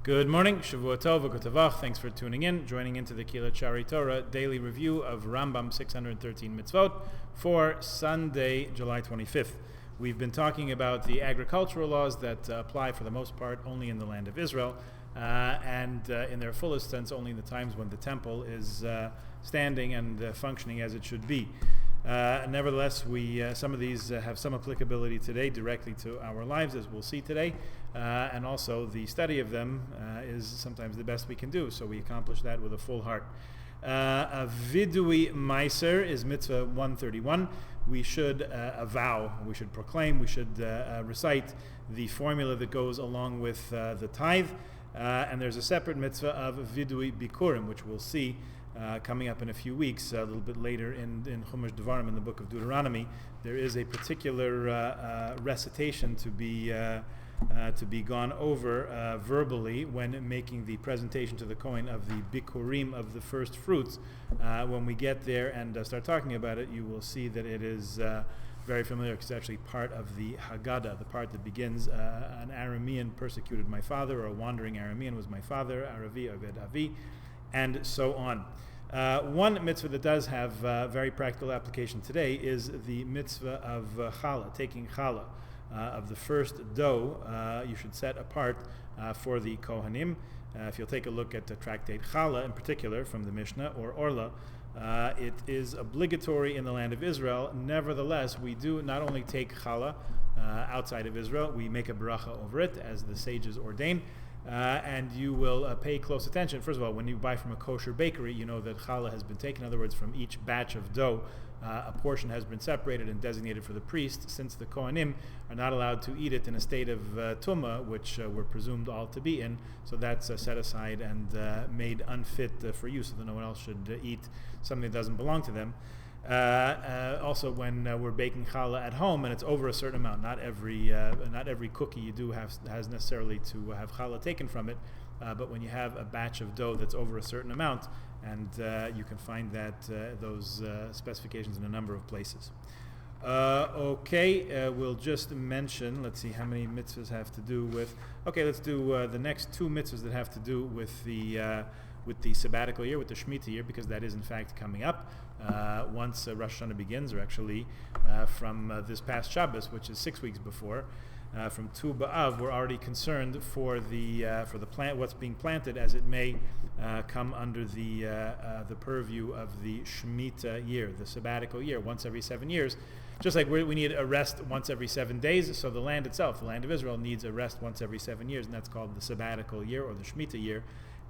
Good morning, Shavua Tov, V'Kotavach. Thanks for tuning in, joining into the Kilat Shari Torah daily review of Rambam 613 Mitzvot for Sunday, July 25th. We've been talking about the agricultural laws that apply for the most part only in the land of Israel, and in their fullest sense only in the times when the temple is standing and functioning as it should be. Nevertheless, some of these have some applicability today directly to our lives, as we'll see today, and also the study of them is sometimes the best we can do, so we accomplish that with a full heart. A vidui meiser is mitzvah 131. We should avow, we should proclaim, we should recite the formula that goes along with the tithe, and there's a separate mitzvah of vidui bikurim, which we'll see coming up in a few weeks, a little bit later in Chumash Devarim, in the book of Deuteronomy. There is a particular recitation to be gone over verbally when making the presentation to the Kohen of the bikurim of the first fruits. When we get there and start talking about it, you will see that it is very familiar, because it's actually part of the Haggadah, the part that begins, an Aramean persecuted my father, or a wandering Aramean was my father, Aravi, Aved Avi, and so on. One mitzvah that does have very practical application today is the mitzvah of challah, taking challah of the first dough. You should set apart for the Kohanim. If you'll take a look at the tractate Challah in particular from the Mishnah or Orla, it is obligatory in the land of Israel. Nevertheless, we do not only take challah outside of Israel, we make a bracha over it as the sages ordain. And you will pay close attention. First of all, when you buy from a kosher bakery, you know that challah has been taken. In other words, from each batch of dough, a portion has been separated and designated for the priest, since the Kohanim are not allowed to eat it in a state of tumah, which we're presumed all to be in. So that's set aside and made unfit for use, so that no one else should eat something that doesn't belong to them. Also, when we're baking challah at home and it's over a certain amount, not every cookie you do has necessarily to have challah taken from it, but when you have a batch of dough that's over a certain amount, and you can find those specifications in a number of places. We'll just mention, let's see how many mitzvahs have to do with, let's do the next two mitzvahs that have to do with the sabbatical year, with the Shemitah year, because that is in fact coming up once Rosh Hashanah begins, or actually from this past Shabbos, which is 6 weeks before. From Tu B'Av, we're already concerned for the plant, what's being planted, as it may come under the purview of the Shemitah year, the sabbatical year, once every 7 years. Just like we need a rest once every 7 days, so the land itself, the land of Israel, needs a rest once every 7 years, and that's called the sabbatical year, or the Shemitah year.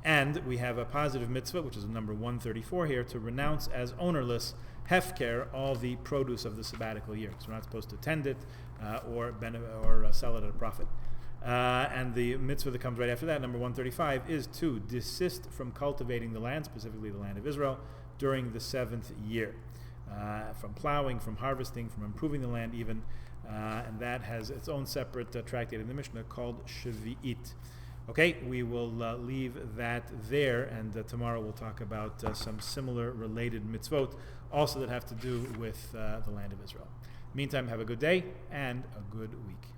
And we have a positive mitzvah, which is number 134 here, to renounce as ownerless, hefker, all the produce of the sabbatical year. So we're not supposed to tend it or sell it at a profit. And the mitzvah that comes right after that, number 135, is to desist from cultivating the land, specifically the land of Israel, during the 7th year. From plowing, from harvesting, from improving the land even. And that has its own separate tractate in the Mishnah called Shvi'it. Okay, we will leave that there, and tomorrow we'll talk about some similar related mitzvot, also that have to do with the land of Israel. Meantime, have a good day and a good week.